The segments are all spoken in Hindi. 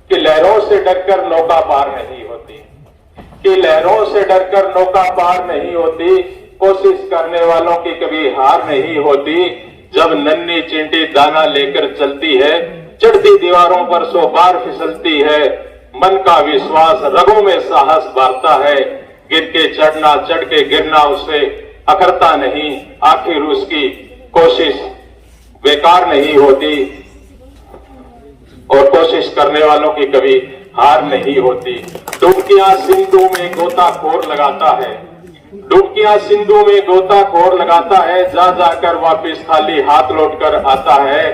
कि लहरों से डरकर नौका पार नहीं होती, कि लहरों से डरकर नौका पार नहीं होती, कोशिश करने वालों की कभी हार नहीं होती। जब नन्ही चिंटी दाना लेकर चलती है, चढ़ती दीवारों पर 100 बार फिसलती है। मन का विश्वास रगों में साहस भरता है, गिर के चढ़ना चढ़ के गिरना उसे अखरता नहीं। आखिर उसकी कोशिश बेकार नहीं होती और कोशिश करने वालों की कभी हार नहीं होती। डुबकियां सिंधु में गोताखोर लगाता है, डुबकियां सिंधु में गोताखोर लगाता है, जा जाकर वापिस खाली हाथ लौटकर आता है।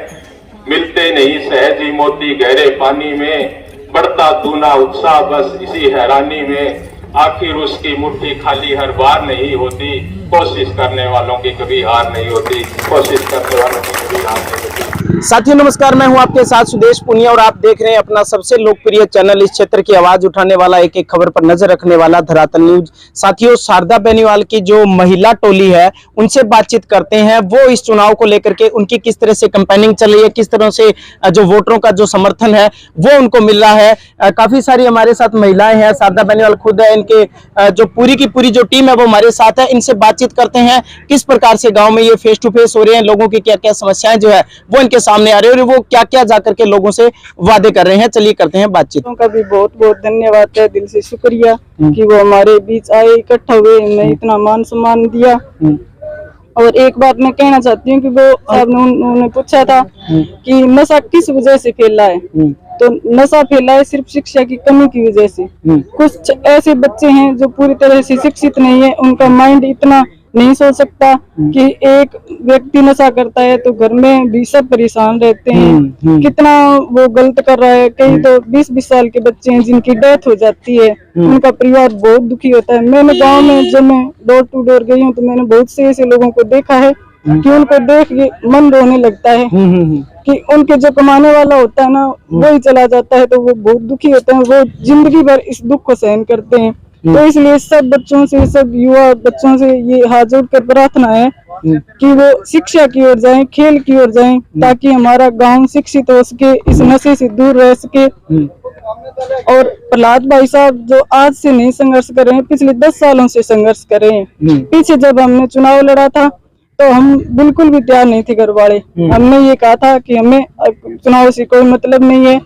मिलते नहीं सहज ही मोती गहरे पानी में, बढ़ता दूना उत्साह बस इसी हैरानी में। आखिर उसकी मुट्ठी खाली हर बार नहीं होती, कोशिश करने वालों की कभी हार नहीं होती, कोशिश करने वालों की कभी हार नहीं होती। साथियों नमस्कार, मैं हूं आपके साथ सुदेश पुनिया और आप देख रहे हैं अपना सबसे लोकप्रिय चैनल, इस क्षेत्र की आवाज उठाने वाला, एक एक खबर पर नजर रखने वाला, धरातल न्यूज। साथियों, शारदा बेनीवाल की जो महिला टोली है उनसे बातचीत करते हैं। वो इस चुनाव को लेकर के उनकी किस तरह से कैंपेनिंग चल रही है, किस तरह से जो वोटरों का जो समर्थन है वो उनको मिल रहा है। काफी सारी हमारे साथ महिलाएं हैं, शारदा बेनीवाल खुद है, इनके जो पूरी की पूरी जो टीम है वो हमारे साथ है। इनसे बातचीत करते हैं किस प्रकार से गाँव में ये फेस टू फेस हो रहे हैं, लोगों की क्या क्या समस्याएं जो है वो इनके सामने आ रही है और वो क्या क्या जाकर के लोगों से वादे कर रहे हैं। चलिए करते हैं बातचीत। उनका भी बहुत बहुत धन्यवाद है, दिल से शुक्रिया कि वो हमारे बीच आए, इकट्ठा हुए, हमें इतना मान सम्मान दिया। और एक बात मैं कहना चाहती हूँ कि वो उन्होंने पूछा था कि नशा किस वजह से फैला है, तो नशा फैला है सिर्फ शिक्षा की कमी की वजह से। कुछ ऐसे बच्चे हैं जो पूरी तरह से शिक्षित नहीं है, उनका माइंड इतना नहीं सोच सकता कि एक व्यक्ति नशा करता है तो घर में भी सब परेशान रहते हैं, कितना वो गलत कर रहा है। कई तो 20-20 साल के बच्चे हैं जिनकी डेथ हो जाती है, उनका परिवार बहुत दुखी होता है। मैंने गांव में जब मैं डोर टू डोर गई हूँ तो मैंने बहुत से ऐसे लोगों को देखा है कि उनको देख के मन रोने लगता है कि उनके जो कमाने वाला होता है ना वो ही चला जाता है, तो वो बहुत दुखी होते हैं, वो जिंदगी भर इस दुख को सहन करते हैं। तो इसलिए सब बच्चों से, सब युवा बच्चों से ये हाथ जोड़कर प्रार्थना है कि वो शिक्षा की ओर जाएं, खेल की ओर जाएं, ताकि हमारा गांव शिक्षित हो सके, इस नशे से दूर रह सके। और प्रहलाद भाई साहब जो आज से नहीं संघर्ष कर रहे हैं, पिछले 10 सालों से संघर्ष कर रहे हैं। पीछे जब हमने चुनाव लड़ा था तो हम बिल्कुल भी तैयार नहीं थे, घर वाले। हमने ये कहा था कि हमें चुनाव से कोई मतलब नहीं है,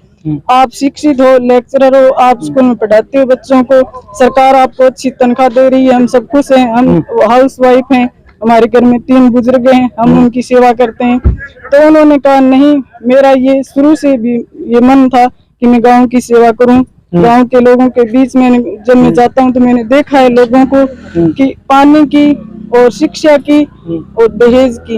आप शिक्षित हो, लेक्चरर हो, आप स्कूल में पढ़ाते हो बच्चों को, सरकार आपको अच्छी तनख्वाह दे रही है, हम सब खुश हैं, हम हाउस वाइफ हैं, हमारे घर में 3 बुजुर्ग हैं, हम उनकी सेवा करते हैं। तो उन्होंने कहा नहीं, मेरा ये शुरू से भी ये मन था कि मैं गांव की सेवा करूं, गांव के लोगों के बीच में जब मैं जाता हूं तो मैंने देखा है लोगों को कि पानी की और शिक्षा की और दहेज की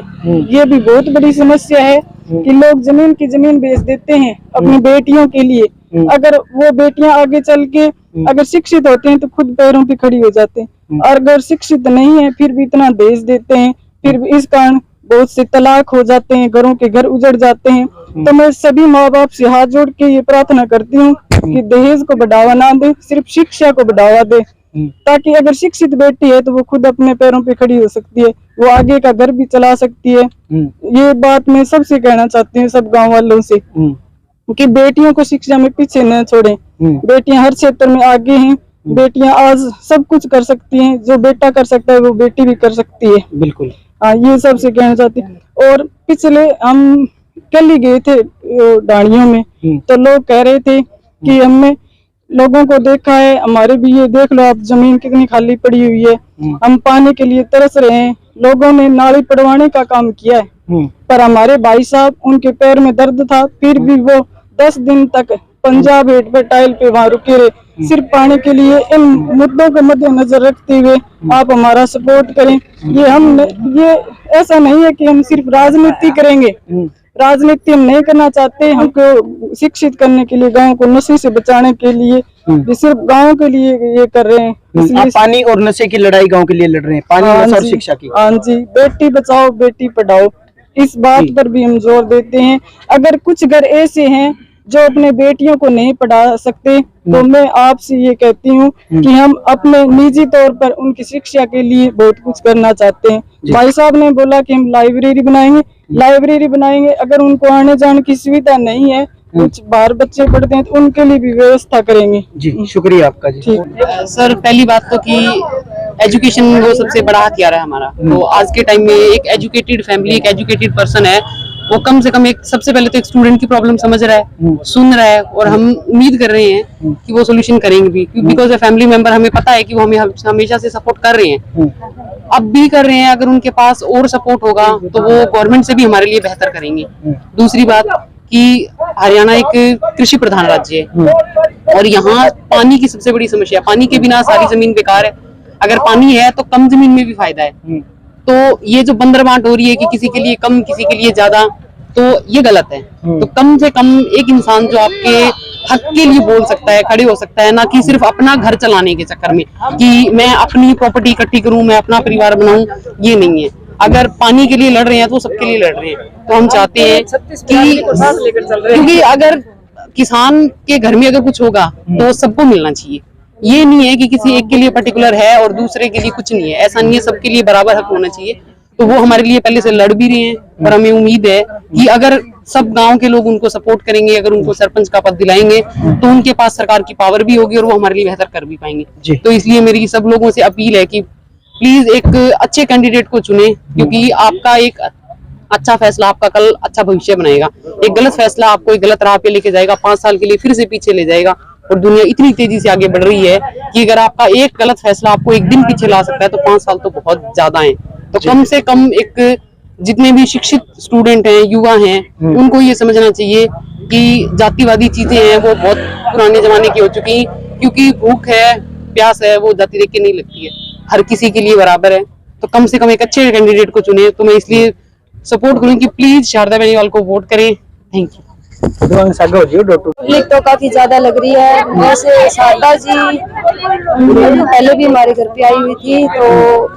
ये भी बहुत बड़ी समस्या है कि लोग जमीन की जमीन बेच देते हैं अपनी बेटियों के लिए। अगर वो बेटियां आगे चल के अगर शिक्षित होते हैं तो खुद पैरों पे खड़ी हो जाते हैं, और अगर शिक्षित नहीं है फिर भी इतना दहेज देते हैं, फिर भी इस कारण बहुत से तलाक हो जाते हैं, घरों के घर उजड़ जाते हैं। तो मैं सभी माँ बाप से हाथ जोड़ के ये प्रार्थना करती हूँ कि दहेज को बढ़ावा ना दे, सिर्फ शिक्षा को बढ़ावा दे, ताकि अगर शिक्षित बेटी है तो वो खुद अपने पैरों पे खड़ी हो सकती है, वो आगे का घर भी चला सकती है। ये बात मैं सबसे कहना चाहती हूँ, सब गांव वालों से, कि बेटियों को शिक्षा में पीछे न छोड़ें। बेटियां हर क्षेत्र में आगे हैं, बेटियां आज सब कुछ कर सकती हैं, जो बेटा कर सकता है वो बेटी भी कर सकती है। बिल्कुल, हाँ, ये सबसे कहना चाहती हूँ। और पिछले हम कल ही गए थे डाणियों में, तो लोग कह रहे थे कि हमने लोगों को देखा है, हमारे भी ये देख लो आप, जमीन कितनी खाली पड़ी हुई है, हम पानी के लिए तरस रहे हैं। लोगों ने नाली पड़वाने का काम किया है, पर हमारे भाई साहब, उनके पैर में दर्द था, फिर भी वो 10 दिन तक पंजाब हेड पर टाइल पे वहां रुके रहे सिर्फ पानी के लिए। इन मुद्दों को मद्देनजर रखते हुए आप हमारा सपोर्ट करें। ये ऐसा नहीं है कि हम सिर्फ राजनीति करेंगे, राजनीति हम नहीं करना चाहते, हमको शिक्षित करने के लिए, गांव को नशे से बचाने के लिए, सिर्फ गांव के लिए ये कर रहे हैं। आप पानी और नशे की लड़ाई गांव के लिए लड़ रहे हैं, पानी नशा और शिक्षा की। हाँ जी, बेटी बचाओ बेटी पढ़ाओ, इस बात पर भी हम जोर देते हैं। अगर कुछ घर ऐसे हैं जो अपने बेटियों को नहीं पढ़ा सकते, तो मैं आपसे ये कहती हूँ कि हम अपने निजी तौर पर उनकी शिक्षा के लिए बहुत कुछ करना चाहते हैं। भाई साहब ने बोला कि हम लाइब्रेरी बनाएंगे, अगर उनको आने जाने की सुविधा नहीं है कुछ बाहर बच्चे पढ़ते हैं तो उनके लिए भी व्यवस्था करेंगे। जी शुक्रिया आपका जी। ठीक। सर पहली बात तो कि एजुकेशन वो सबसे बड़ा हथियार है हमारा। तो आज के टाइम में एक एजुकेटेड फैमिली, एक एजुकेटेड पर्सन है, वो कम से कम एक सबसे पहले तो एक स्टूडेंट की प्रॉब्लम समझ रहा है, सुन रहा है, और हम उम्मीद कर रहे हैं कि वो सोल्यूशन करेंगे भी, बिकॉज ए फैमिली मेंबर हमें पता है कि वो हमें हमेशा से सपोर्ट कर रहे हैं, अब भी कर रहे हैं। अगर उनके पास और सपोर्ट होगा तो वो गवर्नमेंट से भी हमारे लिए बेहतर करेंगे। दूसरी बात कि हरियाणा एक कृषि प्रधान राज्य है और यहाँ पानी की सबसे बड़ी समस्या, पानी के बिना सारी जमीन बेकार है। अगर पानी है तो कम जमीन में भी फायदा है। तो ये जो बंदरबांट हो रही है कि किसी के लिए कम किसी के लिए ज्यादा, तो ये गलत है। तो कम से कम एक इंसान जो आपके हक के लिए बोल सकता है, खड़े हो सकता है, ना कि सिर्फ अपना घर चलाने के चक्कर में कि मैं अपनी प्रॉपर्टी इकट्ठी करूं, मैं अपना परिवार बनाऊं, ये नहीं है। अगर पानी के लिए लड़ रहे हैं तो सबके लिए लड़ रहे हैं। तो हम चाहते हैं कि क्योंकि अगर किसान के घर में अगर कुछ होगा तो सबको मिलना चाहिए। ये नहीं है कि किसी एक के लिए पर्टिकुलर है और दूसरे के लिए कुछ नहीं है, ऐसा नहीं है, सबके लिए बराबर हक होना चाहिए। तो वो हमारे लिए पहले से लड़ भी रहे हैं और हमें उम्मीद है कि अगर सब गांव के लोग उनको सपोर्ट करेंगे, अगर उनको सरपंच का पद दिलाएंगे तो उनके पास सरकार की पावर भी होगी और वो हमारे लिए बेहतर कर भी पाएंगे। तो इसलिए मेरी सब लोगों से अपील है कि प्लीज एक अच्छे कैंडिडेट को चुने, क्योंकि आपका एक अच्छा फैसला आपका कल अच्छा भविष्य बनाएगा। एक गलत फैसला आपको एक गलत राह पे लेके जाएगा, 5 साल के लिए फिर से पीछे ले जाएगा। और दुनिया इतनी तेजी से आगे बढ़ रही है कि अगर आपका एक गलत फैसला आपको एक दिन पीछे ला सकता है तो 5 साल तो बहुत ज्यादा है। तो कम से कम एक जितने भी शिक्षित स्टूडेंट हैं, युवा हैं, उनको ये समझना चाहिए कि जातिवादी चीजें हैं वो बहुत पुराने जमाने की हो चुकी, क्योंकि भूख है, प्यास है, वो जाति देख के नहीं लगती है, हर किसी के लिए बराबर है। तो कम से कम एक अच्छे कैंडिडेट को चुने। तो मैं इसलिए सपोर्ट करूँ कि प्लीज शारदा बेनीवाल को वोट करें। Thank you. पब्लिक तो काफी ज्यादा लग रही है। वैसे शारदा जी पहले भी हमारे घर पे आई हुई थी, तो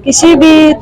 किसी भी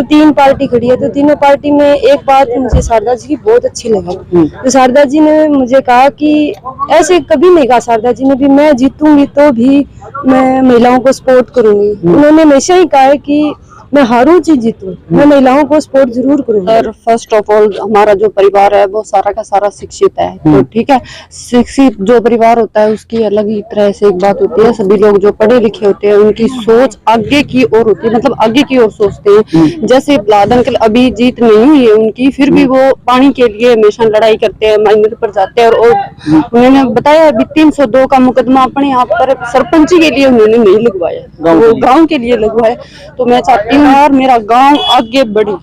3 पार्टी खड़ी है तो तीनों पार्टी में एक बात मुझे शारदा जी की बहुत अच्छी लगी। तो शारदा जी ने मुझे कहा कि ऐसे कभी नहीं कहा शारदा जी ने भी मैं जीतूंगी तो भी मैं महिलाओं को सपोर्ट करूंगी। उन्होंने हमेशा ही कहा है कि मैं हारूं चाहे जीतूं, मैं महिलाओं को सपोर्ट जरूर करूंगी। और फर्स्ट ऑफ ऑल हमारा जो परिवार है वो सारा का सारा शिक्षित है। तो ठीक है, शिक्षित जो परिवार होता है उसकी अलग ही तरह से एक बात होती है। सभी लोग जो पढ़े लिखे होते हैं उनकी सोच आगे की ओर होती है, मतलब आगे की ओर सोचते हैं। जैसे प्रहलाद अंकल अभी जीत नहीं हुई है उनकी, फिर भी वो पानी के लिए हमेशा लड़ाई करते हैं, माइनर पर जाते हैं। और उन्होंने बताया अभी 302 का मुकदमा अपने यहाँ पर सरपंची के लिए उन्होंने नहीं लगवाया, वो गाँव के लिए लगवाया। तो मैं चाहती हूँ यार मेरा गांव आगे बढ़े।